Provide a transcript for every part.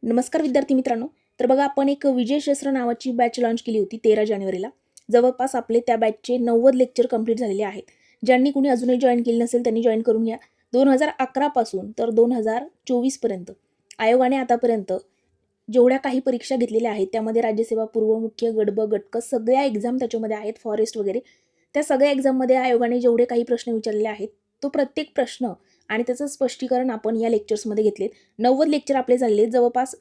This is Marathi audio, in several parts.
नमस्कार विद्यार्थी मित्रांनो. तर बघा, आपण एक विजय शस्त्र नावाची बॅच लॉन्च केली होती 13 जानेवारीला. जवळपास आपले त्या बॅचचे 90 लेक्चर कंप्लीट झालेले आहेत. ज्यांनी कुणी अजूनही जॉईन केले नसेल त्यांनी जॉईन करून घ्या. 2011 पासून तर 2024 पर्यंत आयोगाने आतापर्यंत जेवढ्या काही परीक्षा घेतलेल्या आहेत त्यामध्ये राज्यसेवा पूर्व, मुख्य, गडब, गटक सगळ्या एक्झाम त्याच्यामध्ये आहेत, फॉरेस्ट वगैरे. त्या सगळ्या एक्झाममध्ये आयोगाने जेवढे काही प्रश्न विचारलेले आहेत तो प्रत्येक प्रश्न आणि त्याचं स्पष्टीकरण आपण या लेक्चर्समध्ये घेतलेत. 90 लेक्चर आपले झालेले, जवळपास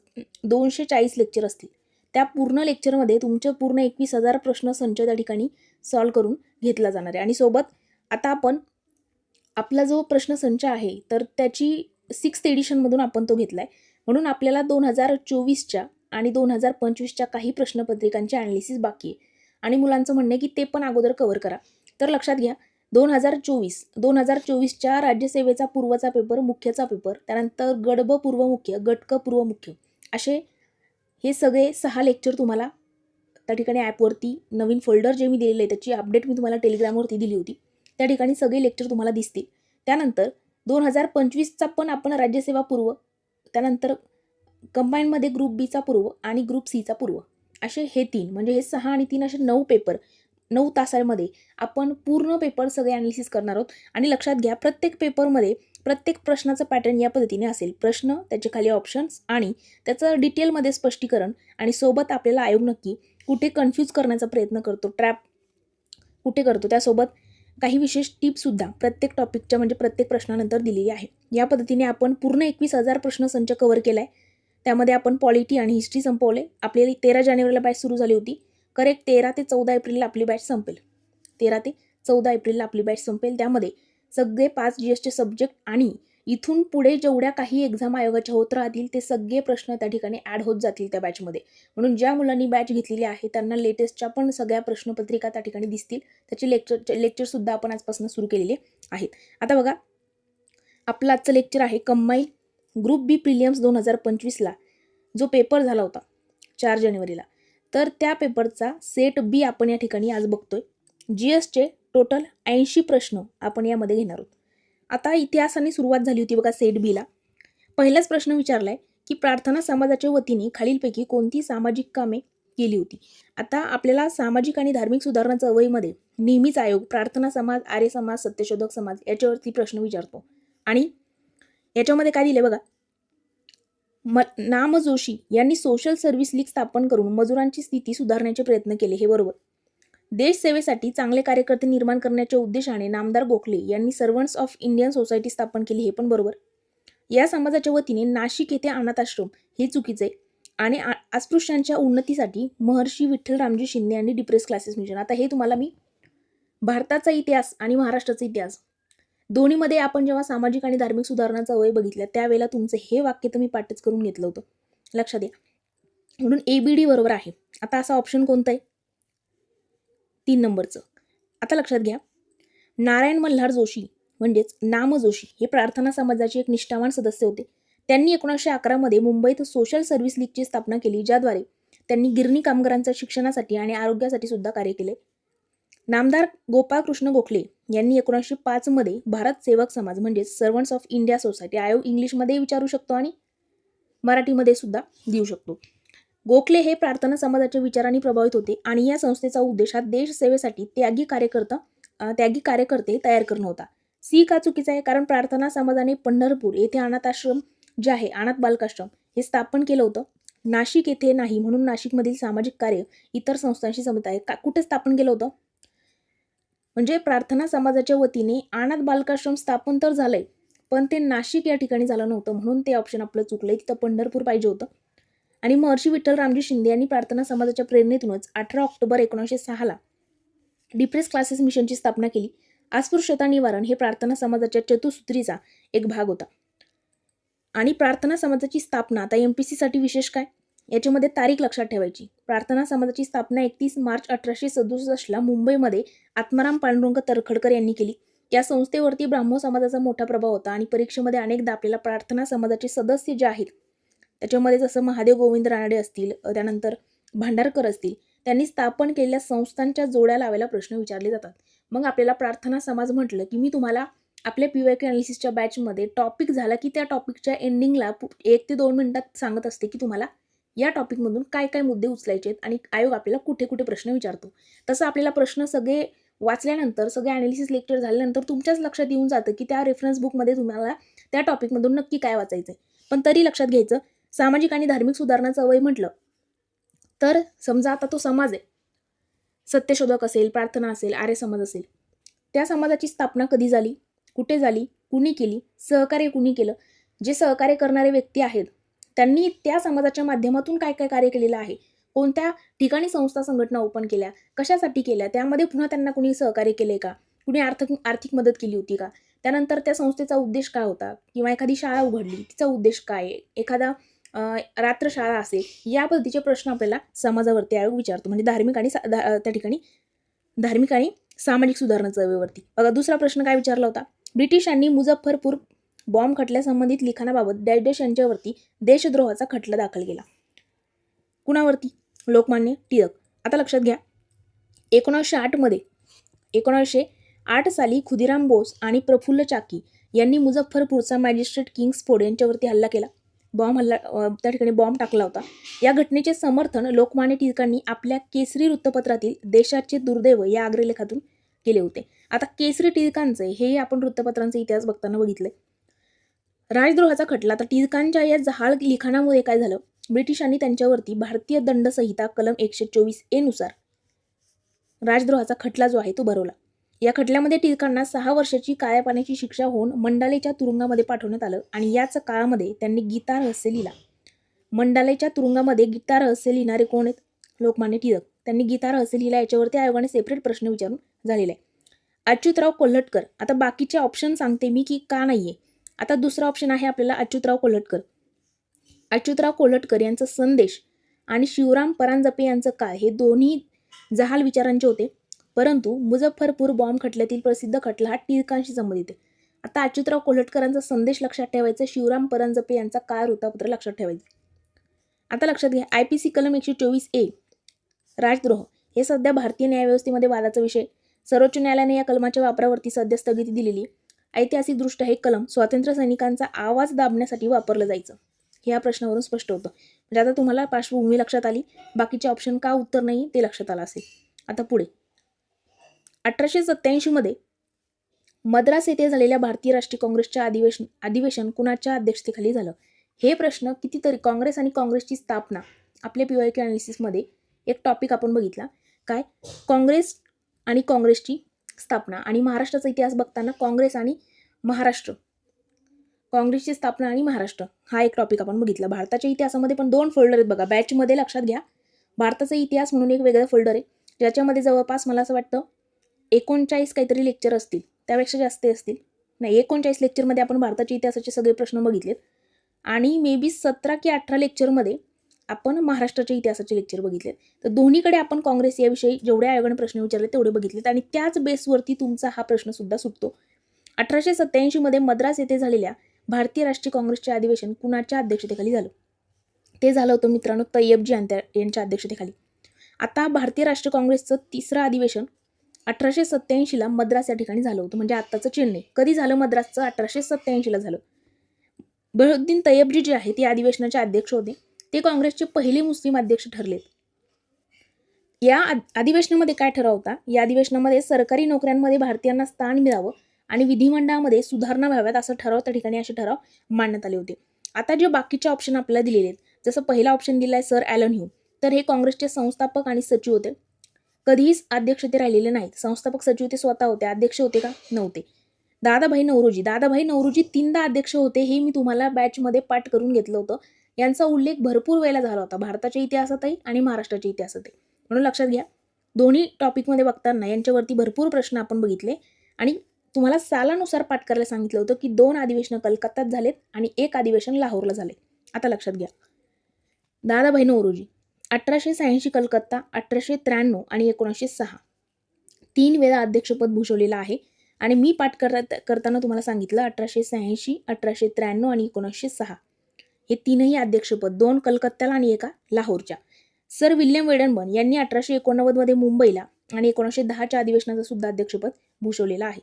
240 लेक्चर असतील. त्या पूर्ण लेक्चरमध्ये तुमचे पूर्ण 21,000 प्रश्न संच त्या ठिकाणी सॉल्व करून घेतला जाणार आहे. आणि सोबत आता आपण आपला जो प्रश्न संच आहे तर त्याची 6th एडिशनमधून आपण तो घेतला आहे. म्हणून आपल्याला 2024च्या आणि 2025च्या काही प्रश्नपत्रिकांचे ॲनालिसिस बाकी आहे. आणि मुलांचं म्हणणं आहे की ते पण अगोदर कव्हर करा. तर लक्षात घ्या, 2024च्या राज्यसेवेचा पूर्वचा पेपर, मुख्यचा पेपर, त्यानंतर गडब पूर्व मुख्य, गटक पूर्व मुख्य, असे हे सगळे 6 लेक्चर तुम्हाला त्या ठिकाणी ॲपवरती नवीन फोल्डर जे मी दिलेलं आहे त्याची अपडेट मी तुम्हाला टेलिग्रामवरती दिली होती. त्या ठिकाणी सगळे लेक्चर तुम्हाला दिसतील. त्यानंतर 2025चा पण आपण राज्यसेवा पूर्व, त्यानंतर कंबाईनमध्ये ग्रुप बीचा पूर्व आणि ग्रुप सीचा पूर्व, असे हे 3 म्हणजे हे 6 आणि 3 असे 9 पेपर 9 तासांमध्ये आपण पूर्ण पेपर सगळे ॲनालिसिस करणार आहोत. आणि लक्षात घ्या, प्रत्येक पेपरमध्ये प्रत्येक प्रश्नाचं पॅटर्न या पद्धतीने असेल. प्रश्न, त्याचे खाली ऑप्शन्स आणि त्याचं डिटेलमध्ये स्पष्टीकरण. आणि सोबत आपल्याला आयोग नक्की कुठे कन्फ्यूज करण्याचा प्रयत्न करतो, ट्रॅप कुठे करतो, त्यासोबत काही विशेष टिप्ससुद्धा प्रत्येक टॉपिकच्या म्हणजे प्रत्येक प्रश्नानंतर दिलेली आहे. या पद्धतीने आपण पूर्ण 21,000 प्रश्नसंच कव्हर केला आहे. त्यामध्ये आपण पॉलिटी आणि हिस्ट्री संपवले. आपली 13 जानेवारीला बॅच सुरू झाली होती. करेक्ट 13 ते 14 एप्रिलला आपली बॅच संपेल. 13 ते 14 एप्रिलला आपली बॅच संपेल. त्यामध्ये सगळे 5 GSचे सब्जेक्ट आणि इथून पुढे जेवढ्या काही एक्झाम आयोगाच्या होत राहतील ते सगळे प्रश्न त्या ठिकाणी ॲड होत जातील त्या बॅचमध्ये. म्हणून ज्या मुलांनी बॅच घेतलेली आहे त्यांना लेटेस्टच्या पण सगळ्या प्रश्नपत्रिका त्या ठिकाणी दिसतील. त्याचे लेक्चरसुद्धा आपण आजपासून सुरू केलेले आहेत. आता बघा, आपलं आजचं लेक्चर आहे कंबाईन ग्रुप बी प्रिलियम्स 2025ला जो पेपर झाला होता 4 जानेवारीला. तर त्या पेपरचा सेट बी आपण या ठिकाणी आज बघतोय. GSचे टोटल 80 प्रश्न आपण यामध्ये घेणार आहोत. आता इतिहासाने सुरुवात झाली होती बघा सेट बीला. पहिलाच प्रश्न विचारलाय की प्रार्थना समाजाच्या वतीने खालीलपैकी कोणती सामाजिक कामे केली होती. आता आपल्याला सामाजिक आणि धार्मिक सुधारणा चळवळीमध्ये नेहमीच आयोग प्रार्थना समाज, आर्य समाज, सत्यशोधक समाज याच्यावरती प्रश्न विचारतो. आणि याच्यामध्ये काय दिले बघा, नाम जोशी यांनी सोशल सर्व्हिस लीग स्थापन करून मजुरांची स्थिती सुधारण्याचे प्रयत्न केले, हे बरोबर. देश सेवेसाठी चांगले कार्यकर्ते निर्माण करण्याच्या उद्देशाने नामदार गोखले यांनी सर्वंट्स ऑफ इंडियन सोसायटी स्थापन केली, हे पण बरोबर. या समाजाच्या वतीने नाशिक येथे अनाथ आश्रम, हे चुकीचे. आणि अस्पृश्यांच्या उन्नतीसाठी महर्षी विठ्ठल रामजी शिंदे यांनी डिप्रेस क्लासेस मिशन. आता हे तुम्हाला मी भारताचा इतिहास आणि महाराष्ट्राचा इतिहास दोन्हीमध्ये आपण जेव्हा सामाजिक आणि धार्मिक सुधारणा चळवळी बघितल्या त्यावेळेला तुमचं हे वाक्य तर मी पाठच करून घेतलं होतं, लक्षात द्या. म्हणून ABD बरोबर आहे. आता असा ऑप्शन कोणता आहे? 3 नंबरचं. आता लक्षात घ्या, नारायण मल्हार जोशी म्हणजेच नाम जोशी हे प्रार्थना समाजाचे एक निष्ठावान सदस्य होते. त्यांनी 1911 मध्ये मुंबईत सोशल सर्व्हिस लीगची स्थापना केली, ज्याद्वारे त्यांनी गिरणी कामगारांच्या शिक्षणासाठी आणि आरोग्यासाठी सुद्धा कार्य केले. नामदार गोपाळकृष्ण गोखले यांनी 1905 मध्ये भारत सेवक समाज म्हणजेच सर्वंट्स ऑफ इंडिया सोसायटी, आयोग इंग्लिशमध्ये विचारू शकतो आणि मराठीमध्ये सुद्धा देऊ शकतो. गोखले हे प्रार्थना समाजाच्या विचारांनी प्रभावित होते आणि या संस्थेचा उद्देश हा देश सेवेसाठी त्यागी कार्यकर्ते तयार करणं होता. सी का चुकीचा आहे? कारण प्रार्थना समाजाने पंढरपूर येथे अनाथ आश्रम जे आहे, अनाथ बालकाश्रम, हे स्थापन केलं होतं. नाशिक येथे नाही, म्हणून नाशिकमधील सामाजिक कार्य इतर संस्थांशी संबंधित आहे. कुठे स्थापन केलं होतं? म्हणजे प्रार्थना समाजाच्या वतीने अनाथ बालकाश्रम स्थापन तर झालंय, पण ते नाशिक या ठिकाणी झालं नव्हतं, म्हणून ते ऑप्शन आपलं चुकलंय. तिथं पंढरपूर पाहिजे होतं. आणि महर्षी विठ्ठल रामजी शिंदे यांनी प्रार्थना समाजाच्या प्रेरणेतूनच 18 ऑक्टोबर 1906ला डिप्रेस क्लासेस मिशनची स्थापना केली. अस्पृश्यता निवारण हे प्रार्थना समाजाच्या चतुसूत्रीचा एक भाग होता. आणि प्रार्थना समाजाची स्थापना, आता MPSC साठी विशेष काय, याच्यामध्ये तारीख लक्षात ठेवायची. प्रार्थना समाजाची स्थापना 31 मार्च 1867ला मुंबईमध्ये आत्माराम पांडुरंग तरखडकर यांनी केली. या संस्थेवरती ब्राह्मण समाजाचा मोठा प्रभाव होता आणि परीक्षेमध्ये अनेकदा आपल्याला प्रार्थना समाजाचे सदस्य जे आहेत त्याच्यामध्ये जसं महादेव गोविंद रानडे असतील, त्यानंतर भांडारकर असतील, त्यांनी स्थापन केलेल्या संस्थांच्या जोड्या लावायला प्रश्न विचारले जातात. मग आपल्याला प्रार्थना समाज म्हटलं की मी तुम्हाला आपल्या PYQ अनालिसिसच्या बॅचमध्ये टॉपिक झाला की त्या टॉपिकच्या एंडिंगला 1 ते 2 मिनिटात सांगत असते की तुम्हाला या टॉपिकमधून काय काय मुद्दे उचलायचे आहेत आणि आयोग आपल्याला कुठे कुठे प्रश्न विचारतो. तसं आपल्याला प्रश्न सगळे वाचल्यानंतर, सगळे अनालिसिस लेक्चर झाल्यानंतर तुमच्याच लक्षात येऊन जातं की त्या रेफरन्स बुकमध्ये तुम्हाला त्या टॉपिकमधून नक्की काय वाचायचं आहे. पण तरी लक्षात घ्यायचं, सामाजिक आणि धार्मिक सुधारणा चळवळ म्हटलं तर समजा आता तो समाज आहे, सत्यशोधक असेल, प्रार्थना असेल, आर्य समाज असेल, त्या समाजाची स्थापना कधी झाली, कुठे झाली, कुणी केली, सहकार्य कुणी केलं, जे सहकार्य करणारे व्यक्ती आहेत त्यांनी त्या समाजाच्या माध्यमातून काय काय कार्य केलेलं आहे, कोणत्या ठिकाणी संस्था संघटना ओपन केल्या, कशासाठी केल्या, त्यामध्ये पुन्हा त्यांना कुणी सहकार्य केले का, कुणी आर्थिक मदत केली होती का, त्यानंतर त्या संस्थेचा उद्देश काय होता, किंवा एखादी शाळा उघडली तिचा उद्देश काय आहे, एखादा रात्रशाळा असेल, या पद्धतीचे प्रश्न आपल्याला समाजावरती आयोग विचारतो. म्हणजे त्या ठिकाणी धार्मिक आणि सामाजिक सुधारणा चळवळीवरती. बघा दुसरा प्रश्न काय विचारला होता, ब्रिटिशांनी मुझफ्फरपूर बॉम्ब खटल्यासंबंधित लिखाणाबाबत डॅश यांच्यावरती देशद्रोहाचा खटला दाखल केला. कुणावरती? लोकमान्य टिळक. आता लक्षात घ्या, 1908 साली खुदिराम बोस आणि प्रफुल्ल चाकी यांनी मुझफ्फरपूरचा मॅजिस्ट्रेट किंग्सफोर्ड यांच्यावरती हल्ला केला. त्या ठिकाणी बॉम्ब टाकला होता. या घटनेचे समर्थन लोकमान्य टिळकांनी आपल्या केसरी वृत्तपत्रातील देशाचे दुर्दैव या अग्रलेखातून केले होते. आता केसरी टिळकांचे हे आपण वृत्तपत्रांचा इतिहास बघताना बघितले. राजद्रोहाचा खटला, तर टिळकांच्या या जहाल लिखाणामुळे काय झालं, ब्रिटिशांनी त्यांच्यावरती भारतीय दंड संहिता कलम 124A नुसार राजद्रोहाचा खटला जो आहे तो भरवला. या खटल्यामध्ये टिळकांना 6 वर्षाची काळ्या पाण्याची शिक्षा होऊन मंडालेच्या तुरुंगामध्ये पाठवण्यात आलं आणि याच काळामध्ये त्यांनी गीता रहस्य लिहिला. मंडालेच्या तुरुंगामध्ये गीता रहस्य लिहिणारे कोण आहेत? लोकमान्य टिळक. त्यांनी गीता रहस्य लिहिला. याच्यावरती आयोगाने सेपरेट प्रश्न विचारून झालेला आहे. अच्युतराव कोल्हटकर. आता बाकीचे ऑप्शन सांगते मी की का नाहीये. आता दुसरा ऑप्शन आहे आपल्याला अच्युतराव कोल्हटकर. अच्युतराव कोल्हटकर यांचा संदेश आणि शिवराम परांजपे यांचं काय, हे दोन्ही जहाल विचारांचे होते. परंतु मुझफ्फरपूर बॉम्ब खटल्यातील प्रसिद्ध खटला हा टिळकांशी संबंधित आहे. आता अच्युतराव कोल्हटकरांचा संदेश लक्षात ठेवायचा, शिवराम परांजपे यांचा काय वृत्तपत्र लक्षात ठेवायचं. आता लक्षात घ्या, IPC कलम 124A राजद्रोह हे सध्या भारतीय न्यायव्यवस्थेमध्ये वादाचा विषय. सर्वोच्च न्यायालयाने या कलमाच्या वापरावरती सध्या स्थगिती दिलेली. ऐतिहासिकदृष्ट्या हे कलम स्वातंत्र्य सैनिकांचा आवाज दाबण्यासाठी वापरलं जायचं, हे या प्रश्नावरून स्पष्ट होतं. म्हणजे आता तुम्हाला पार्श्वभूमी लक्षात आली, बाकीचे ऑप्शन का उत्तर नाही ते लक्षात आलं असेल. आता पुढे 1887 मध्ये मद्रास येथे झालेल्या भारतीय राष्ट्रीय काँग्रेसच्या अधिवेशन कुणाच्या अध्यक्षतेखाली झालं? हे प्रश्न कितीतरी, काँग्रेस आणि काँग्रेसची स्थापना, आपल्या PYQ अनालिसिसमध्ये एक टॉपिक आपण बघितला. काय? काँग्रेस आणि काँग्रेसची स्थापना. आणि महाराष्ट्राचा इतिहास बघताना काँग्रेस आणि महाराष्ट्र, काँग्रेसची स्थापना आणि महाराष्ट्र हा एक टॉपिक आपण बघितला. भारताच्या इतिहासामध्ये पण 2 फोल्डर आहेत बघा बॅचमध्ये, लक्षात घ्या. भारताचा इतिहास म्हणून एक वेगळं फोल्डर आहे, ज्याच्यामध्ये जवळपास मला असं वाटतं 39 काहीतरी लेक्चर असतील, त्यापेक्षा जास्त असतील. नाही, 39 लेक्चरमध्ये आपण भारताच्या इतिहासाचे सगळे प्रश्न बघितलेत. आणि मे बी 17 की 18 लेक्चरमध्ये आपण महाराष्ट्राच्या इतिहासाचे लेक्चर बघितलेत. तर दोन्हीकडे आपण काँग्रेस याविषयी जेवढे आयोगाने प्रश्न विचारले तेवढे बघितलेत आणि त्याच बेसवरती तुमचा हा प्रश्न सुद्धा सुटतो. 1887 मध्ये मद्रास येथे झालेल्या भारतीय राष्ट्रीय काँग्रेसचे अधिवेशन कुणाच्या अध्यक्षतेखाली झालं? ते झालं होतं मित्रांनो तय्यबजी यांच्या अध्यक्षतेखाली. आता भारतीय राष्ट्रीय काँग्रेसचं 3रं अधिवेशन 1887ला मद्रास या ठिकाणी झालं होतं, म्हणजे आत्ताचं चेन्नई. कधी झालं मद्रासचं? 1887ला झालं. बहरुद्दीन तय्यबजी जे आहेत ते अधिवेशनाचे अध्यक्ष होते. ते काँग्रेसचे पहिले मुस्लिम अध्यक्ष ठरलेत. या अधिवेशनामध्ये काय ठराव होता? या अधिवेशनामध्ये सरकारी नोकऱ्यांमध्ये भारतीयांना स्थान मिळावं आणि विधिमंडळामध्ये सुधारणा व्हाव्यात असं ठराव, त्या ठिकाणी असे ठराव मांडण्यात आले होते. आता जे बाकीचे ऑप्शन आपल्याला दिलेले आहेत, जसं पहिला ऑप्शन दिलाय सर ॲलन ह्यू, तर हे काँग्रेसचे संस्थापक आणि सचिव होते. कधीच अध्यक्ष ते राहिलेले नाहीत. संस्थापक सचिव ते स्वतः होते, अध्यक्ष होते का? नव्हते. दादाभाई नौरोजी 3दा अध्यक्ष होते, हे मी तुम्हाला बॅचमध्ये पाठ करून घेतलं होतं. यांचा उल्लेख भरपूर वेळेला झाला होता भारताच्या इतिहासातही आणि महाराष्ट्राच्या इतिहासातही. म्हणून लक्षात घ्या, दोन्ही टॉपिकमध्ये बघताना यांच्यावरती भरपूर प्रश्न आपण बघितले आणि तुम्हाला सालानुसार पाठ करायला सांगितलं होतं की 2 अधिवेशनं कलकत्तात झालेत आणि 1 अधिवेशन लाहोरला झाले. आता लक्षात घ्या, दादाभाई नौरोजी 1886 कलकत्ता, 1893 आणि 1906 3 वेळा अध्यक्षपद भूषवलेलं आहे. आणि मी पाठ करताना तुम्हाला सांगितलं 1886, 1893 आणि 1906 हे 3ही अध्यक्षपद, 2 कलकत्त्याला आणि 1 लाहोरच्या. सर विल्यम वेडनबर्न यांनी 1889 मध्ये मुंबईला आणि 1910च्या अधिवेशनाचं सुद्धा अध्यक्षपद भूषवलेलं आहे.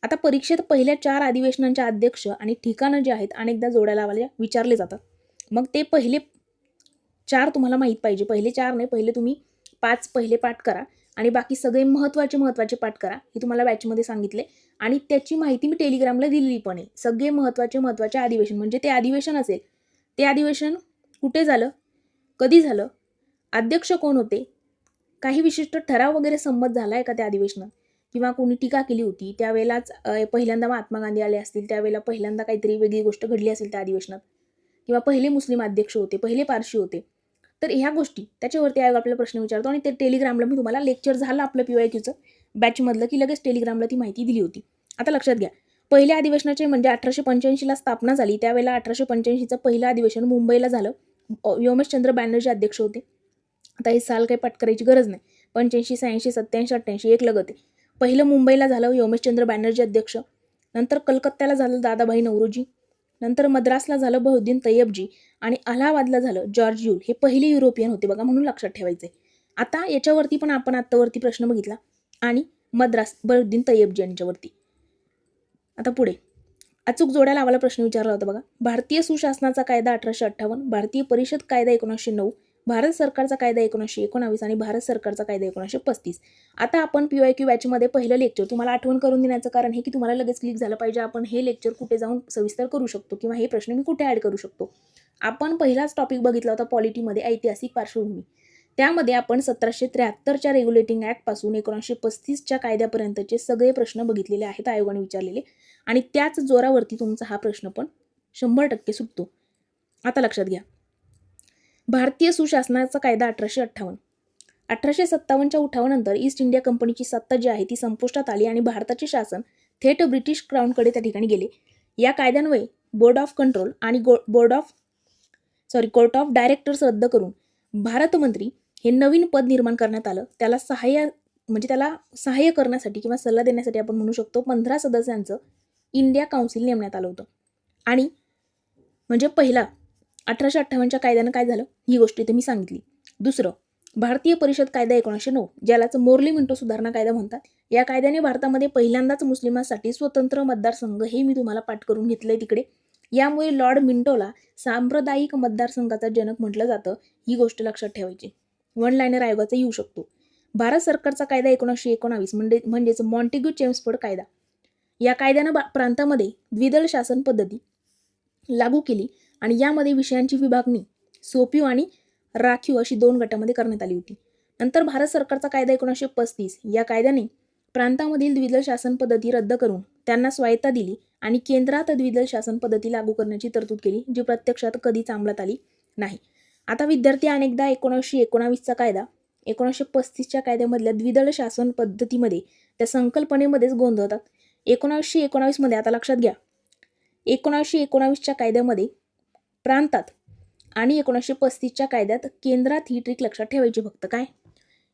आता परीक्षेत पहिल्या 4 अधिवेशनांचे अध्यक्ष आणि ठिकाणं जे आहेत अनेकदा जोड्या लावायला विचारले जातात. मग ते पहिले 4 तुम्हाला माहीत पाहिजे. पहिले 4 नाही, पहिले तुम्ही 5 पहिले पाठ करा आणि बाकी सगळे महत्त्वाचे पाठ करा. हे तुम्हाला बॅचमध्ये सांगितले आणि त्याची माहिती मी टेलिग्रामला दिलेली पण आहे. सगळे महत्त्वाचे अधिवेशन म्हणजे ते अधिवेशन असेल, ते अधिवेशन कुठे झालं, कधी झालं, अध्यक्ष कोण होते, काही विशिष्ट ठराव वगैरे संमत झाला आहे का त्या अधिवेशनात किंवा कोणी टीका केली होती, त्यावेळेलाच पहिल्यांदा महात्मा गांधी आले असतील, त्यावेळेला पहिल्यांदा काहीतरी वेगळी गोष्ट घडली असेल त्या अधिवेशनात किंवा पहिले मुस्लिम अध्यक्ष होते, पहिले पारशी होते. तर ह्या गोष्टी त्याच्यावरती आयोग आपल्याला प्रश्न विचारतो आणि ते टेलिग्रामला मी तुम्हाला लेक्चर झालं आपलं PYQचं बॅचमधलं की लगेच टेलिग्रामला ती माहिती दिली होती. आता लक्षात घ्या, पहिल्या अधिवेशनाचे म्हणजे 1885ला स्थापना झाली, त्यावेळेला 1885चं पहिलं अधिवेशन मुंबईला झालं. व्योमेशचंद्र बॅनर्जी अध्यक्ष होते. आता हे साल काही पाठ करायची गरज नाही. 85, 86, 87, 88 एक लगत आहे. पहिलं मुंबईला झालं व्योमेशचंद्र बॅनर्जी अध्यक्ष, नंतर कलकत्त्याला झालं दादाभाई नौरोजी, नंतर मद्रासला झालं बहुद्दीन तय्यबजी आणि अलाहाबादला झालं जॉर्ज यूल. हे पहिले युरोपियन होते बघा, म्हणून लक्षात ठेवायचे. आता याच्यावरती पण आपण आत्तावरती प्रश्न बघितला आणि मद्रास बहुद्दीन तय्यबजी यांच्यावरती. आता पुढे अचूक जोड्या लावायला प्रश्न विचारला होता बघा. भारतीय सुशासनाचा कायदा 1858, भारतीय परिषद कायदा 1909, भारत सरकारचा कायदा 1919 आणि भारत सरकारचा कायदा 1935. आता आपण PYQ बॅचमध्ये पहिलं लेक्चर तुम्हाला आठवण करून देण्याचं कारण हे की तुम्हाला लगेच क्लिक झालं पाहिजे आपण हे लेक्चर कुठे जाऊन सविस्तर करू शकतो किंवा हे प्रश्न मी कुठे ॲड करू शकतो. आपण पहिलाच टॉपिक बघितला होता पॉलिटीमध्ये ऐतिहासिक पार्श्वभूमी. त्यामध्ये आपण 1773च्या रेग्युलेटिंग ॲक्टपासून 1935च्या कायद्यापर्यंतचे सगळे प्रश्न बघितलेले आहेत आयोगाने विचारलेले आणि त्याच जोरावरती तुमचा हा प्रश्न पण 100% सुटतो. आता लक्षात घ्या, भारतीय सुशासनाचा कायदा 1858. 1857च्या उठावानंतर ईस्ट इंडिया कंपनीची सत्ता जी आहे ती संपुष्टात आली आणि भारताचे शासन थेट ब्रिटिश क्राऊनकडे त्या ठिकाणी गेले. या कायद्यान्वये बोर्ड ऑफ कंट्रोल आणि कोर्ट ऑफ डायरेक्टर्स रद्द करून भारत मंत्री हे नवीन पद निर्माण करण्यात आलं. त्याला सहाय्य करण्यासाठी किंवा सल्ला देण्यासाठी आपण म्हणू शकतो 15 सदस्यांचं इंडिया काउन्सिल नेमण्यात आलं होतं. आणि म्हणजे पहिला 1858च्या कायद्यानं काय झालं ही गोष्ट इथे मी सांगितली. दुसरं, भारतीय परिषद कायदा 1909 ज्यालाच मोर्ली मिंटो सुधारणा कायदा म्हणतात. या कायद्याने भारतामध्ये पहिल्यांदाच मुस्लिमांसाठी स्वतंत्र मतदारसंघ हे मी तुम्हाला पाठ करून घेतलंय तिकडे. यामुळे लॉर्ड मिंटोला सांप्रदायिक मतदारसंघाचा जनक म्हटलं जातं. ही गोष्ट लक्षात ठेवायची. वन लायनर आयोगाचा येऊ शकतो. भारत सरकारचा कायदा 1919 म्हणजेच मॉन्टेग्यू चेम्सफोर्ड कायदा. या कायद्यानं प्रांतामध्ये द्विदल शासन पद्धती लागू केली आणि यामध्ये विषयांची विभागणी सोपीव आणि राखीव अशी 2 गटामध्ये करण्यात आली होती. नंतर भारत सरकारचा कायदा 1935 या कायद्याने प्रांतामधील द्विदल शासन पद्धती रद्द करून त्यांना स्वायत्ता दिली आणि केंद्रात द्विदल शासन पद्धती लागू करण्याची तरतूद केली, जी प्रत्यक्षात कधीच अंमलात आली नाही. आता विद्यार्थी अनेकदा 1919चा कायदा 1935च्या कायद्यामधल्या द्विदल शासन पद्धतीमध्ये त्या संकल्पनेमध्येच गोंधळतात. 1919 मध्ये आता लक्षात घ्या, 1919च्या कायद्यामध्ये प्रांतात आणि 1935च्या कायद्यात केंद्रात ही ट्रिक लक्षात ठेवायची फक्त. काय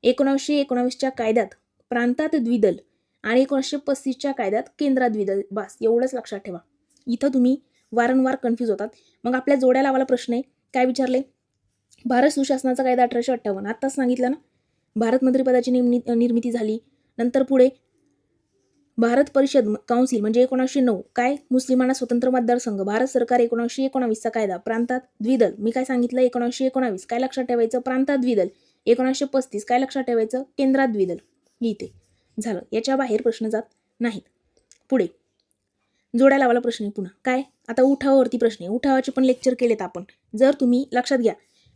1919च्या कायद्यात प्रांतात द्विदल आणि 1935च्या कायद्यात केंद्रात द्विदल, बस एवढंच लक्षात ठेवा. इथं तुम्ही वारंवार कन्फ्यूज होतात. मग आपल्या जोड्या लावायला प्रश्न आहे, काय विचारले, भारत सुशासनाचा कायदा 1858 आत्ताच सांगितलं ना, भारत मंत्रिपदाची निर्मिती झाली. नंतर पुढे भारत परिषद काउन्सिल म्हणजे 1909 काय मुस्लिमांना स्वतंत्र मतदारसंघ, भारत सरकार 1919चा कायदा प्रांतात द्विदल, मी काय सांगितलं 1919 काय लक्षात ठेवायचं प्रांतात द्विदल, 1935 काय लक्षात ठेवायचं केंद्रात द्विदल. इथे झालं, याच्या बाहेर प्रश्न जात नाहीत. पुढे जोड्या लावायला प्रश्न आहे पुन्हा काय, आता उठावावरती प्रश्न आहे. उठावाचे पण लेक्चर केलेत आपण. जर तुम्ही लक्षात घ्या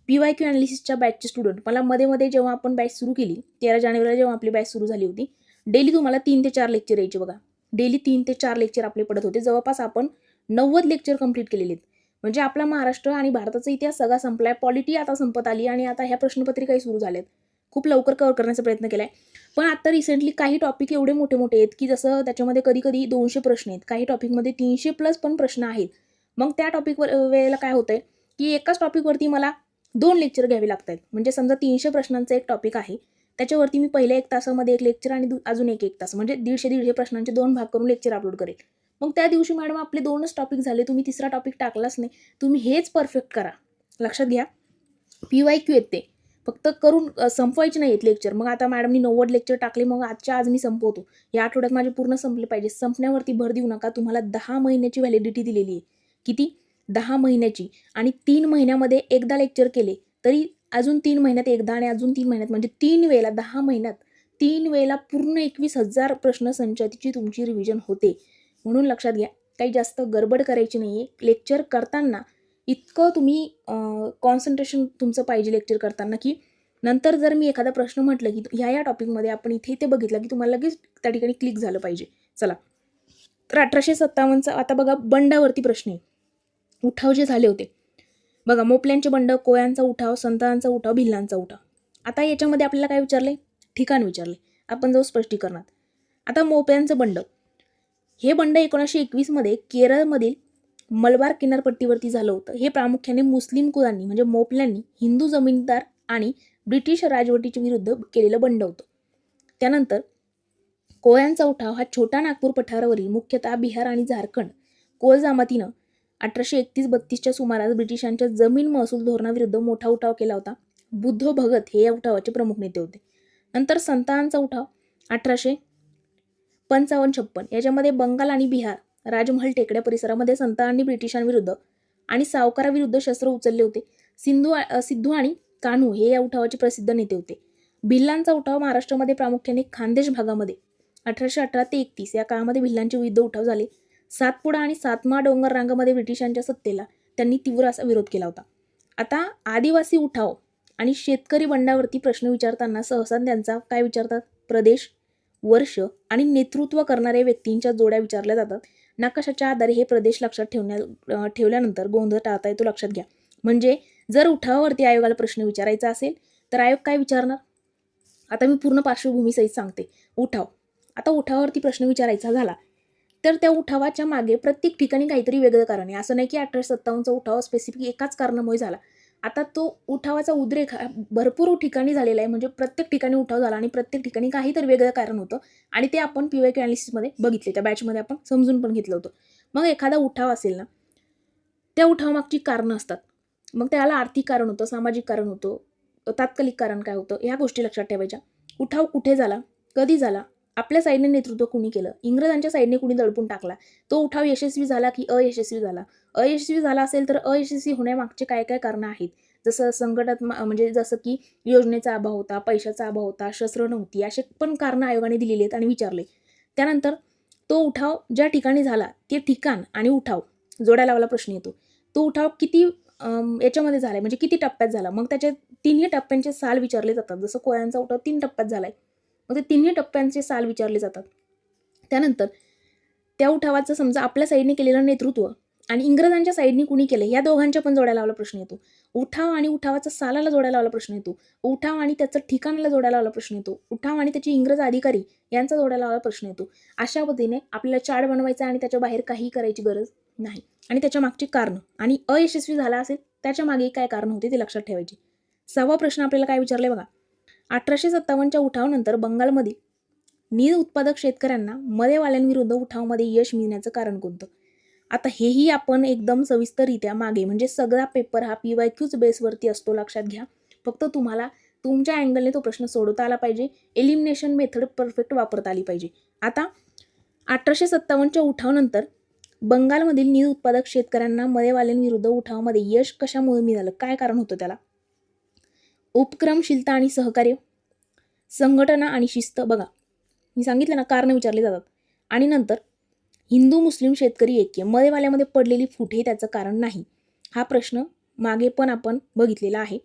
PYQ अनालिसिसच्या बॅचचे स्टुडंट, मला मध्ये जेव्हा आपण बॅच सुरू केली 13 जानेवारीला जेव्हा आपली बॅच सुरू झाली होती, डेली तुम्हाला 3 ते 4 लेक्चर यायचे बघा. डेली 3 ते 4 लेक्चर आपले पडत होते. जवळपास आपण 90 लेक्चर कंप्लीट केलेले आहेत. म्हणजे आपला महाराष्ट्र आणि भारताचा इतिहास सगळा संपलाय. पॉलिटी आता संपत आली आणि आता ह्या प्रश्नपत्रिकाही सुरू झाल्यात. खूप लवकर कव्हर करण्याचा प्रयत्न केलाय. पण आता रिसेंटली काही टॉपिक एवढे मोठे आहेत की जसं त्याच्यामध्ये कधी 200 प्रश्न आहेत, काही टॉपिकमध्ये 300+ पण प्रश्न आहेत. मग त्या टॉपिकवर वेळेला काय होतंय की एकाच टॉपिकवरती मला 2 लेक्चर घ्यावे लागतात. म्हणजे समजा 300 प्रश्नांचं एक टॉपिक आहे, त्याच्यावरती मी पहिल्या 1 तासामध्ये एक लेक्चर आणि अजून एक तास म्हणजे 150 प्रश्नांचे 2 भाग करून लेक्चर अपलोड करेल. मग त्या दिवशी मॅडम आपले 2च टॉपिक झाले, तुम्ही तिसरा टॉपिक टाकलाच नाही. तुम्ही हेच परफेक्ट करा. लक्षात घ्या PYQ येते फक्त करून संपवायचे नाही आहेत लेक्चर. मग आता मॅडमनी 90 लेक्चर टाकले, मग आजच्या आज मी संपवतो. या आठवड्यात माझे पूर्ण संपले पाहिजे. संपण्यावरती भर देऊ नका. तुम्हाला 10 महिन्याची व्हॅलिडिटी दिलेली आहे. किती? 10 महिन्याची. आणि 3 महिन्यामध्ये एकदा लेक्चर केले तरी अजून 3 महिन्यात एकदा आणि अजून 3 महिन्यात म्हणजे 3 वेळेला 10 महिन्यात 3 वेळेला पूर्ण 21,000 प्रश्नसंचाची तुमची रिव्हिजन होते. म्हणून लक्षात घ्या, काही जास्त गडबड करायची नाही आहे. लेक्चर करताना इतकं तुम्ही कॉन्सन्ट्रेशन तुमचं पाहिजे लेक्चर करताना, की नंतर जर मी एखादा प्रश्न म्हटलं की ह्या टॉपिकमध्ये आपण इथे बघितलं की तुम्हाला लगेच त्या ठिकाणी क्लिक झालं पाहिजे. चला, तर 1857चा आता बघा बंडावरती प्रश्न आहे. उठाव जे झाले होते बघा, मोपल्यांचे बंड, कोळ्यांचा उठाव, संतांचा उठाव, भिल्लांचा उठाव. आता याच्यामध्ये आपल्याला काय विचारले? ठिकाण विचारले. आपण जाऊ स्पष्टीकरणात. आता मोपल्यांचं बंड, हे बंड 1921 मध्ये केरळमधील मलबार किनारपट्टीवरती झालं होतं. हे प्रामुख्याने मुस्लिम कुळांनी म्हणजे मोपल्यांनी हिंदू जमीनदार आणि ब्रिटिश राजवटीच्या विरुद्ध केलेलं बंड होतं. त्यानंतर कोळ्यांचा उठाव हा छोटा नागपूर पठारावरील मुख्यतः बिहार आणि झारखंड कोळ जमातीनं 1831-32च्या सुमारास ब्रिटिशांच्या जमीन महसूल धोरणाविरुद्ध मोठा उठाव केला होता. बुद्ध भगत हे या उठावाचे प्रमुख नेते होते. नंतर संतांचा उठाव 1855-56 याच्यामध्ये बंगाल आणि बिहार राजमहल टेकड्या परिसरामध्ये संतांनी ब्रिटिशांविरुद्ध आणि सावकाराविरुद्ध शस्त्र उचलले होते. सिद्धू आणि कान्हू हे या उठावाचे प्रसिद्ध नेते होते. भिल्लांचा उठाव महाराष्ट्रामध्ये प्रामुख्याने खानदेश भागामध्ये 1818 ते 31 या काळामध्ये भिल्लांचे विविध उठाव झाले. सातपुडा आणि सातमा डोंगर रांगामध्ये ब्रिटिशांच्या सत्तेला त्यांनी तीव्र असा विरोध केला होता. आता आदिवासी उठाव आणि शेतकरी बंडावरती प्रश्न विचारताना सहसा त्यांचा काय विचारतात? प्रदेश, वर्ष आणि नेतृत्व करणाऱ्या व्यक्तींच्या जोड्या विचारल्या जातात. नकाशाच्या आधारे हे प्रदेश लक्षात ठेवल्यानंतर गोंधळ टाळता येतो. लक्षात घ्या. म्हणजे जर उठावावरती आयोगाला प्रश्न विचारायचा असेल तर आयोग काय विचारणार? आता मी पूर्ण पार्श्वभूमी सहित सांगते. उठाव, आता उठावावरती प्रश्न विचारायचा झाला तर त्या उठावाच्या मागे प्रत्येक ठिकाणी काहीतरी वेगळं कारण आहे. असं नाही की 1857चा उठाव स्पेसिफिक एकाच कारणामुळे झाला. आता तो उठावाचा उद्रेक भरपूर ठिकाणी झालेला आहे. म्हणजे प्रत्येक ठिकाणी उठाव झाला आणि प्रत्येक ठिकाणी काहीतरी वेगळं कारण होतं आणि ते आपण PYQ अनालिसिसमध्ये बघितले. त्या बॅचमध्ये आपण समजून पण घेतलं होतं. मग एखादा उठाव असेल ना, त्या उठावामागची कारणं असतात. मग त्याला आर्थिक कारण होतं, सामाजिक कारण होतं, तात्कालिक कारण काय होतं, ह्या गोष्टी लक्षात ठेवायच्या. उठाव कुठे झाला, कधी झाला, आपल्या साईडने नेतृत्व कुणी केलं, इंग्रजांच्या साईडने कुणी दडपून टाकला, तो उठाव यशस्वी झाला की अयशस्वी झाला. अयशस्वी झाला असेल तर अयशस्वी होण्यामागचे काय काय कारणं आहेत. जसं म्हणजे जसं की योजनेचा अभाव होता, पैशाचा अभाव होता, शस्त्र नव्हती, असे पण कारणं आयोगाने दिलेली आहेत आणि विचारले. त्यानंतर तो उठाव ज्या ठिकाणी झाला ते ठिकाण आणि उठाव जोड्या लावायला प्रश्न येतो. तो उठाव किती याच्यामध्ये झालाय म्हणजे किती टप्प्यात झाला. मग त्याच्या 3ही टप्प्यांचे साल विचारले जातात. जसं कोळ्यांचा उठाव 3 टप्प्यात झालाय, मग ते 3ही टप्प्यांचे साल विचारले जातात. त्यानंतर त्या उठावाचं समजा आपल्या साईडने केलेलं नेतृत्व आणि इंग्रजांच्या साईडने कुणी केलं या दोघांच्या पण जोड्या लावायला प्रश्न येतो. उठाव आणि उठावाचा सालाला जोड्या लावायला प्रश्न येतो. उठाव आणि त्याचं ठिकाणाला जोड्या लावायला प्रश्न येतो. उठाव आणि त्याचे इंग्रज अधिकारी यांचा जोड्या लावायला प्रश्न येतो. अशा पद्धतीने आपल्याला चार्ट बनवायचा आणि त्याच्या बाहेर काही करायची गरज नाही. आणि त्याच्या मागची कारणं आणि अयशस्वी झाला असेल त्याच्या मागे काय कारण होते ते लक्षात ठेवायचे. 6वा प्रश्न आपल्याला काय विचारले बघा. 1857च्या उठावानंतर बंगालमधील नील उत्पादक शेतकऱ्यांना मदेवाल्यांविरुद्ध उठावामध्ये यश मिळण्याचं कारण कोणतं? आता हेही आपण एकदम सविस्तररित्या मागे म्हणजे सगळा पेपर हा PYQच बेसवरती असतो. लक्षात घ्या. फक्त तुम्हाला तुमच्या अँगलने तो प्रश्न सोडवता आला पाहिजे. एलिमिनेशन मेथड परफेक्ट वापरता आली पाहिजे. आता 1857च्या उठावानंतर बंगालमधील नील उत्पादक शेतकऱ्यांना मदेवाल्यांविरुद्ध उठावामध्ये यश कशामुळे मिळालं? काय कारण होतं त्याला? उपक्रमशीलता आणि सहकार्य, संघटना आणि शिस्त. बघा मी सांगितलं ना, कारण विचारले जातात. आणि नंतर हिंदू मुस्लिम शेतकरी ऐक्य, मदेवाल्यामध्ये पडलेली फूट हे त्याचं कारण नाही. हा प्रश्न मागे पण आपण बघितलेला आहे.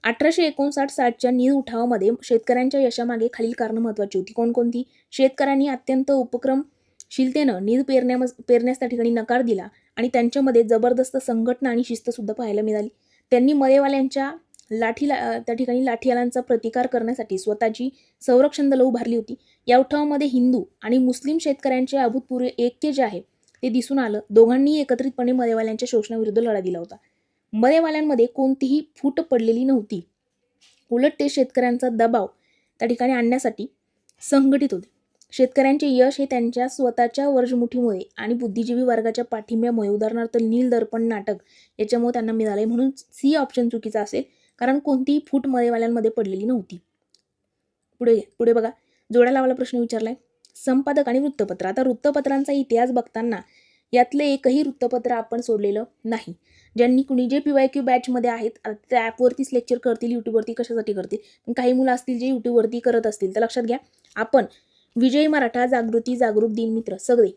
1859-60च्या नील उठावामध्ये शेतकऱ्यांच्या यशामागे खालील कारणं महत्त्वाची होती. कोणकोणती? शेतकऱ्यांनी अत्यंत उपक्रमशीलतेनं नील पेरण्यास त्या ठिकाणी नकार दिला आणि त्यांच्यामध्ये जबरदस्त संघटना आणि शिस्त सुद्धा पाहायला मिळाली. त्यांनी मदेवाल्यांच्या त्या ठिकाणी लाठीयालांचा प्रतिकार करण्यासाठी स्वतःची संरक्षण दलं उभारली होती. या उठावामध्ये हिंदू आणि मुस्लिम शेतकऱ्यांचे अभूतपूर्व ऐक्य जे आहे ते दिसून आलं. दोघांनी एकत्रितपणे मदेवाल्यांच्या शोषणाविरुद्ध लढा दिला होता. मदेवाल्यांमध्ये कोणतीही फूट पडलेली नव्हती. उलट ते शेतकऱ्यांचा दबाव त्या ठिकाणी आणण्यासाठी संघटित होते. शेतकऱ्यांचे यश हे त्यांच्या स्वतःच्या वर्जमुठीमुळे आणि बुद्धिजीवी वर्गाच्या पाठिंब्यामुळे, उदाहरणार्थ नील दर्पण नाटक याच्यामुळे त्यांना मिळाले. म्हणून C ऑप्शन चुकीचा असेल. कारण कोणतीही फूट मयवाल्यांमध्ये पडलेली नव्हती. पुढे पुढे बघा, जोड्या लावायला प्रश्न विचारलाय. संपादक आणि वृत्तपत्र. आता वृत्तपत्रांचा इतिहास बघताना यातलं एकही वृत्तपत्र आपण सोडलेलं नाही. ज्यांनी कुणी जे PYQ बॅचमध्ये आहेत, त्या ॲपवरतीच लेक्चर करतील, यूट्यूबवरती कशासाठी करतील, पण काही मुलं असतील जे यूट्यूबवरती करत असतील तर लक्षात घ्या, आपण विजयी मराठा, जागृती, जागरूक, दिनमित्र सगळे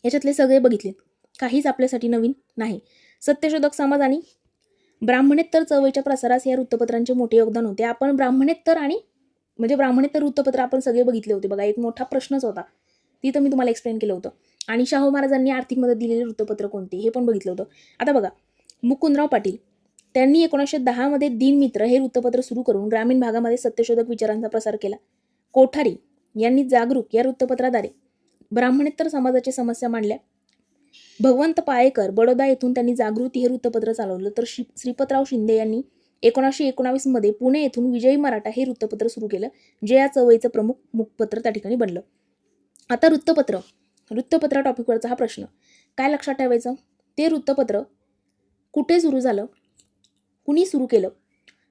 याच्यातले सगळे बघितले, काहीच आपल्यासाठी नवीन नाही. सत्यशोधक समाज आणि ब्राह्मणेतर चळवळीच्या प्रसारास या वृत्तपत्रांचे मोठे योगदान होते. आपण ब्राह्मणेतर आणि म्हणजे ब्राह्मणेतर वृत्तपत्र आपण सगळे बघितले होते बघा, एक मोठा प्रश्नच होता, तिथं मी तुम्हाला एक्सप्लेन केलं होतं. आणि शाहू महाराजांनी आर्थिक मदत दिलेले वृत्तपत्र कोणते हे पण बघितलं होतं. आता बघा, मुकुंदराव पाटील त्यांनी 1910 मध्ये दिनमित्र हे वृत्तपत्र सुरू करून ग्रामीण भागामध्ये सत्यशोधक विचारांचा प्रसार केला. कोठारी यांनी जागरूक या वृत्तपत्राद्वारे ब्राह्मणेतर समाजाच्या समस्या मांडल्या. भगवंत पाळेकर बडोदा येथून त्यांनी जागृती हे वृत्तपत्र चालवलं. तर श्रीपतराव शिंदे यांनी 1919 मध्ये पुणे येथून विजयी मराठा हे वृत्तपत्र सुरू केलं, जे या चळवळीचं प्रमुख मुखपत्र त्या ठिकाणी बनलं. आता वृत्तपत्र टॉपिकवरचा हा प्रश्न काय लक्षात ठेवायचं, ते वृत्तपत्र कुठे सुरू झालं, कुणी सुरू केलं,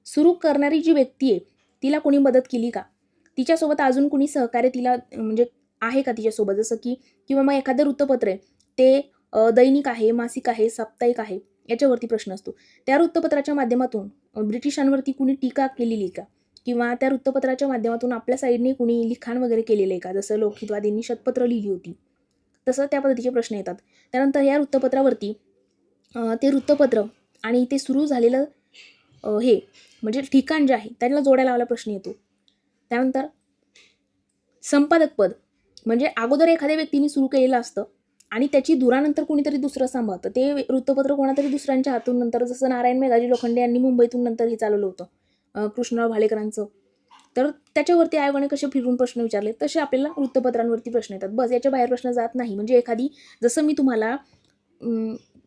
सुरू करणारी जी व्यक्ती आहे तिला कोणी मदत केली का, तिच्यासोबत अजून कुणी सहकार्य तिला म्हणजे आहे का तिच्यासोबत, जसं की किंवा मग एखादं वृत्तपत्र आहे ते दैनिक आहे, मासिक आहे, साप्ताहिक आहे, याच्यावरती प्रश्न असतो. त्या वृत्तपत्राच्या माध्यमातून ब्रिटिशांवरती कुणी टीका केलेली आहे का, किंवा त्या वृत्तपत्राच्या माध्यमातून आपल्या साईडने कुणी लिखाण वगैरे केलेलं आहे का, जसं लोकहितवादींनी शतपत्र लिहिली होती, तसं त्या पद्धतीचे प्रश्न येतात. त्यानंतर या वृत्तपत्रावरती ते वृत्तपत्र आणि ते सुरू झालेलं हे म्हणजे ठिकाण जे आहे त्याला जोड्या लावायला प्रश्न येतो. त्यानंतर संपादक पद म्हणजे अगोदर एखाद्या व्यक्तीने सुरू केलेलं असतं आणि त्याची धुरानंतर कुणीतरी दुसरं सांभाळतं. ते वृत्तपत्र कोणातरी दुसऱ्यांच्या हातून नंतर, जसं नारायण मेघाजी लोखंडे यांनी मुंबईतून नंतर हे चालवलं होतं कृष्णराव भालेकरांचं, तर त्याच्यावरती आयोगाने कसे फिरून प्रश्न विचारले तसे आपल्याला वृत्तपत्रांवरती प्रश्न येतात. बस, याच्या बाहेर प्रश्न जात नाही. म्हणजे एखादी, जसं मी तुम्हाला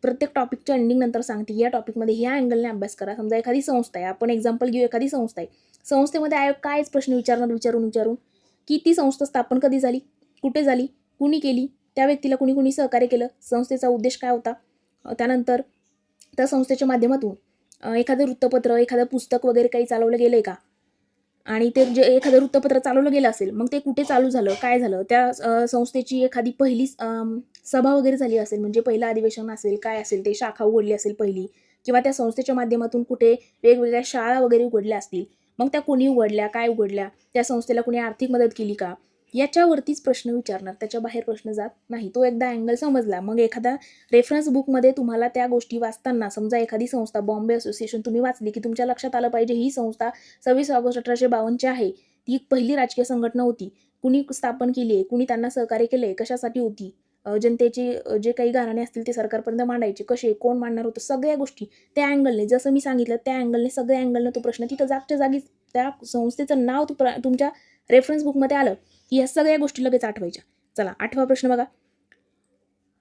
प्रत्येक टॉपिकच्या एंडिंग नंतर सांगते, या टॉपिकमध्ये ह्या अँगलने अभ्यास करा. समजा एखादी संस्था आहे, आपण एक्झाम्पल घेऊ, एखादी संस्था आहे, संस्थेमध्ये आयोग कायच प्रश्न विचारून की ती संस्था स्थापन कधी झाली, कुठे झाली, कुणी केली, त्या व्यक्तीला कुणी कुणी सहकार्य केलं, संस्थेचा उद्देश काय होता, त्यानंतर त्या संस्थेच्या माध्यमातून एखादं वृत्तपत्र, एखादं पुस्तक वगैरे काही चालवलं गेलं आहे का, आणि ते जे एखादं वृत्तपत्र चालवलं गेलं असेल मग ते कुठे चालू झालं, काय झालं, त्या संस्थेची एखादी पहिली सभा वगैरे झाली असेल, म्हणजे पहिलं अधिवेशन असेल, काय असेल ते, शाखा उघडली असेल पहिली, किंवा त्या संस्थेच्या माध्यमातून कुठे वेगवेगळ्या शाळा वगैरे उघडल्या असतील, मग त्या कोणी उघडल्या, काय उघडल्या, त्या संस्थेला कोणी आर्थिक मदत केली का, याच्यावरतीच प्रश्न विचारणार, त्याच्या बाहेर प्रश्न जात नाही. तो एकदा अँगल समजला, मग एखादा रेफरन्स बुकमध्ये तुम्हाला त्या गोष्टी वाचताना, समजा एखादी संस्था बॉम्बे असोसिएशन तुम्ही वाचली की तुमच्या लक्षात आलं पाहिजे ही संस्था 26 ऑगस्ट 1852 आहे, ती एक पहिली राजकीय संघटना होती, कुणी स्थापन केली आहे, कुणी त्यांना सहकार्य केलं आहे, कशासाठी होती, जनतेचे जे काही गाऱ्हाणे असतील ते सरकारपर्यंत मांडायचे कसे, कोण मांडणार होतं, सगळ्या गोष्टी त्या अँगलने, जसं मी सांगितलं त्या अँगलने, सगळ्या अँगलने तो प्रश्न तिथं जागच्या जागी त्या संस्थेचं नाव तुमच्या रेफरन्स बुकमध्ये आलं की या सगळ्या गोष्टी लगेच आठवायच्या. चला, 8वा प्रश्न बघा.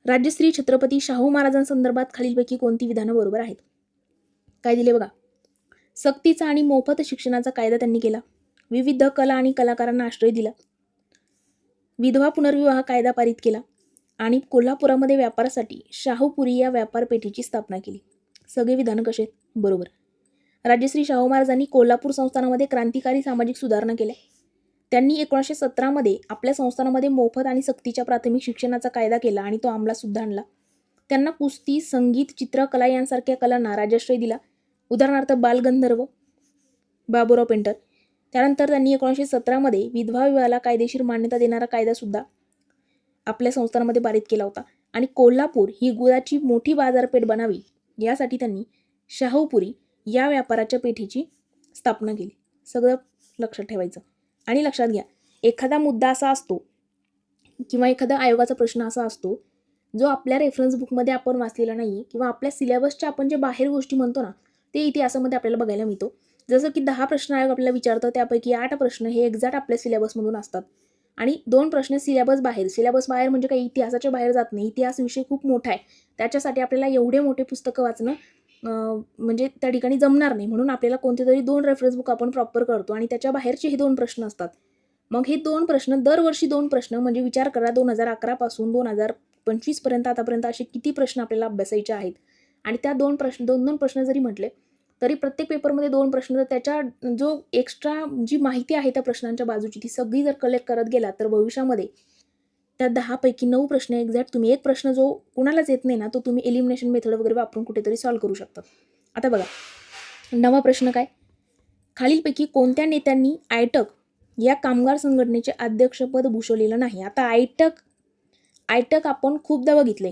राजश्री छत्रपती शाहू महाराजांसंदर्भात खालीलपैकी कोणती विधानं बरोबर आहेत. काय दिले बघा. सक्तीचा आणि मोफत शिक्षणाचा कायदा त्यांनी केला. विविध कला आणि कलाकारांना आश्रय दिला. विधवा पुनर्विवाह कायदा पारित केला. आणि कोल्हापुरामध्ये व्यापारासाठी शाहूपुरी या व्यापारपेठेची स्थापना केली. सगळे विधान कसे बरोबर. राजश्री शाहू महाराजांनी कोल्हापूर संस्थानामध्ये क्रांतिकारी सामाजिक सुधारणा केल्या. त्यांनी 1917 मध्ये आपल्या संस्थानामध्ये मोफत आणि सक्तीच्या प्राथमिक शिक्षणाचा कायदा केला आणि तो अंमलात सुद्धा आणला. त्यांना कुस्ती, संगीत, चित्रकला यांसारख्या कलांना राजाश्रय दिला. उदाहरणार्थ बालगंधर्व, बाबूराव पेंटर. त्यानंतर त्यांनी 1917 मध्ये विधवा विवाहाला कायदेशीर मान्यता देणारा कायदा सुद्धा आपल्या संस्थानामध्ये पारित केला होता. आणि कोल्हापूर ही गुळाची मोठी बाजारपेठ बनावी यासाठी त्यांनी शाहूपुरी या व्यापाराच्या पेठेची स्थापना केली. सगळं लक्षात ठेवायचं. आणि लक्षात घ्या, एखादा मुद्दा असा असतो किंवा एखादा आयोगाचा प्रश्न असा असतो जो आपल्या रेफरन्स बुकमध्ये आपण वाचलेला नाही, किंवा आपल्या सिलेबसच्या आपण जे बाहेर गोष्टी म्हणतो ना ते इतिहासामध्ये आपल्याला बघायला मिळतो. जसं की 10 प्रश्न आयोग आपल्याला विचारतं, त्यापैकी 8 प्रश्न हे एक्झॅक्ट आपल्या सिलेबसमधून असतात आणि 2 प्रश्न सिलेबस बाहेर म्हणजे काही इतिहासाच्या बाहेर जात नाही. इतिहास विषय खूप मोठा आहे, त्याच्यासाठी आपल्याला एवढे मोठे पुस्तकं वाचणं म्हणजे त्या ठिकाणी जमणार नाही. म्हणून आपल्याला कोणते तरी 2 रेफरन्स बुक आपण प्रॉपर करतो आणि त्याच्या बाहेरचे हे 2 प्रश्न असतात. मग हे 2 प्रश्न दरवर्षी 2 प्रश्न म्हणजे विचार करा, 2011 पासून 2025 पर्यंत आतापर्यंत असे किती प्रश्न आपल्याला अभ्यासायचे आहेत. आणि त्या 2 प्रश्न जरी म्हटले तरी प्रत्येक पेपरमध्ये 2 प्रश्न, तर त्याच्या जो एक्स्ट्रा जी माहिती आहे त्या प्रश्नांच्या बाजूची ती सगळी जर कलेक्ट करत गेला तर भविष्यामध्ये त्या 10 पैकी 9 प्रश्न एक्झॅक्ट तुम्ही एक प्रश्न जो कुणालाच येत नाही ना, तो तुम्ही एलिमिनेशन मेथड वगैरे वापरून कुठेतरी सॉल्व्ह करू शकता. आता बघा 9वा प्रश्न काय? खालीलपैकी कोणत्या नेत्यांनी आयटक या कामगार संघटनेचे अध्यक्षपद भूषवलेलं नाही? आता आयटक आपण खूपदा बघितले.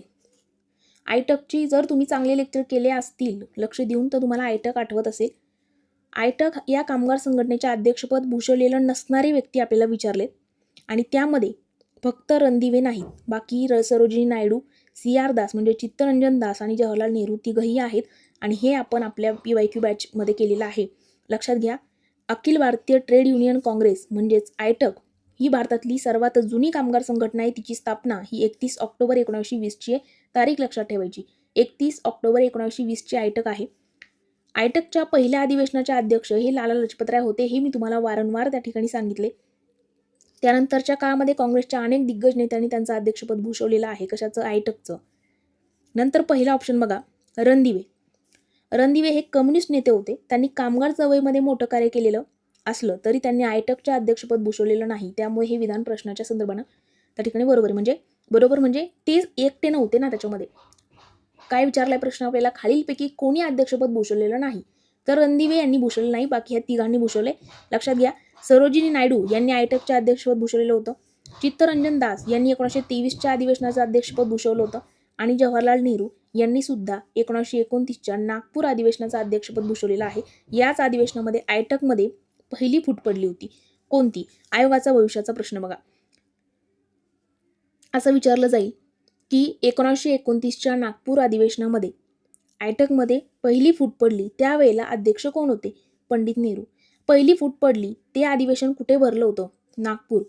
आयटकची जर तुम्ही चांगले लेक्चर केले असतील लक्ष देऊन तर तुम्हाला आयटक आठवत असेल. आयटक या कामगार संघटनेचे अध्यक्षपद भूषवलेलं नसणारी व्यक्ती आपल्याला विचारले आणि त्यामध्ये फक्त रणदिवे नाहीत, बाकी सरोजिनी नायडू, CR दास म्हणजे चित्तरंजन दास आणि जवाहरलाल नेहरू तिघही आहेत आणि हे आपण आपल्या PYQ बॅचमध्ये केलेलं आहे. लक्षात घ्या, अखिल भारतीय ट्रेड युनियन काँग्रेस म्हणजेच आयटक ही भारतातली सर्वात जुनी कामगार संघटना आहे. तिची स्थापना ही 31 ऑक्टोबर 1920ची आहे. तारीख लक्षात ठेवायची, 31 ऑक्टोबर 1920ची आयटक आहे. आयटकच्या पहिल्या अधिवेशनाचे अध्यक्ष हे लाला लजपतराय होते. हे मी तुम्हाला वारंवार त्या ठिकाणी सांगितले. त्यानंतरच्या काळामध्ये काँग्रेसच्या अनेक दिग्गज नेत्यांनी त्यांचं अध्यक्षपद भूषवलेलं आहे. कशाचं? आयटकचं. नंतर पहिला ऑप्शन बघा, रणदिवे. रणदिवे हे कम्युनिस्ट नेते होते. त्यांनी कामगार चळवळीमध्ये मोठं कार्य केलेलं असलं तरी त्यांनी आयटकच्या अध्यक्षपद भूषवलेलं नाही. त्यामुळे हे विधान प्रश्नाच्या संदर्भानं त्या ठिकाणी बरोबर म्हणजे ते एकटे नव्हते ना त्याच्यामध्ये. काय विचारलाय प्रश्न आपल्याला? खालीलपैकी कोणी अध्यक्षपद भूषवलेलं नाही? तर रणदिवे यांनी भूषवलेलं नाही, बाकी ह्या तिघांनी भूषवले. लक्षात घ्या, सरोजिनी नायडू यांनी आयटकचे अध्यक्षपद भूषवलेलं होतं. चित्तरंजन दास यांनी 1923च्या अधिवेशनाचं अध्यक्षपद भूषवलं होतं आणि जवाहरलाल नेहरू यांनी सुद्धा 1929च्या नागपूर अधिवेशनाचं अध्यक्षपद भूषवलेलं आहे. याच अधिवेशनामध्ये आयटकमध्ये पहिली फूट पडली होती. कोणती? आयोगाचा भविष्याचा प्रश्न बघा. असं विचारलं जाईल की 1929च्या नागपूर अधिवेशनामध्ये आयटकमध्ये पहिली फूट पडली त्यावेळेला अध्यक्ष कोण होते? पंडित नेहरू. पहिली फूट पडली ते अधिवेशन कुठे भरलं होतं? नागपूर.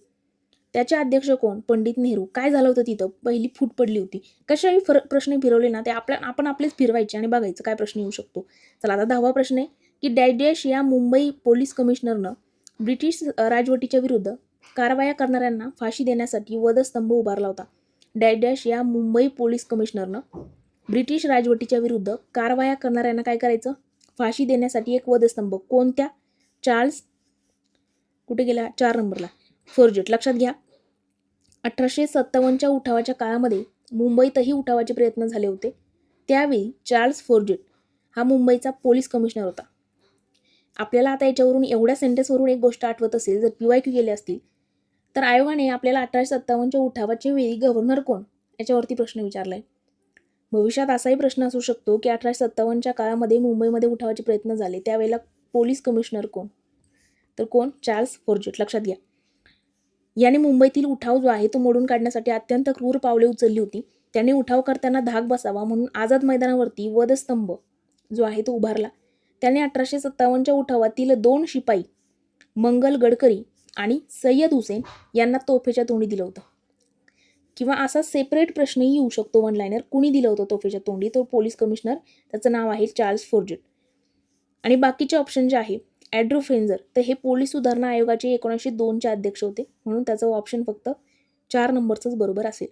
त्याचे अध्यक्ष कोण? पंडित नेहरू. काय झालं होतं तिथं? पहिली फूट पडली होती. कशाही प्रश्न फिरवले ना ते आपण आपलेच फिरवायचे आणि बघायचं काय प्रश्न येऊ शकतो. चला आता 10वा प्रश्न आहे की डॅश या मुंबई पोलीस कमिशनरनं ब्रिटिश राजवटीच्या विरुद्ध कारवाया करणाऱ्यांना फाशी देण्यासाठी वधस्तंभ उभारला होता. डॅश या मुंबई पोलीस कमिशनरनं ब्रिटिश राजवटीच्या विरुद्ध कारवाया करणाऱ्यांना काय करायचं? फाशी देण्यासाठी एक वधस्तंभ. कोणत्या? चार्ल्स कुठे गेला? 4 नंबरला फोर्जेट. लक्षात घ्या, 1857च्या उठावाच्या काळामध्ये मुंबईतही उठावाचे प्रयत्न झाले होते. त्यावेळी चार्ल्स फोर्जेट हा मुंबईचा पोलीस कमिशनर होता. आपल्याला आता याच्यावरून एवढ्या सेंटेन्सवरून एक गोष्ट आठवत असेल, जर PYQ गेले असतील तर आयोगाने आपल्याला 1857च्या उठावाच्या वेळी गव्हर्नर कोण याच्यावरती प्रश्न विचारलाय. भविष्यात असाही प्रश्न असू शकतो की 1857च्या काळामध्ये मुंबईमध्ये उठावाचे प्रयत्न झाले त्यावेळेला पोलीस कमिशनर कोण? तर कोण? चार्ल्स फोर्जेट. लक्षात घ्या, याने मुंबईतील उठाव जो आहे तो मोडून काढण्यासाठी अत्यंत क्रूर पावले उचलली होती. त्याने उठाव करताना धाक बसावा म्हणून आझाद मैदानावरती वधस्तंभ जो आहे तो उभारला. त्याने 1857च्या उठावातील 2 शिपाई मंगल गडकरी आणि सय्यद हुसेन यांना तोफेच्या तोंडी दिलं होतं. किंवा असा सेपरेट प्रश्नही येऊ शकतो वन लाईनर, कुणी दिलं होतं तोफेच्या तोंडी? तो पोलीस कमिशनर, त्याचं नाव आहे चार्ल्स फोर्जेट. आणि बाकीचे ऑप्शन जे आहे ॲड्रो फ्रेंजर, तर हे पोलीस सुधारणा आयोगाचे 1902चे अध्यक्ष होते म्हणून त्याचं ऑप्शन फक्त 4 नंबरचंच बरोबर असेल.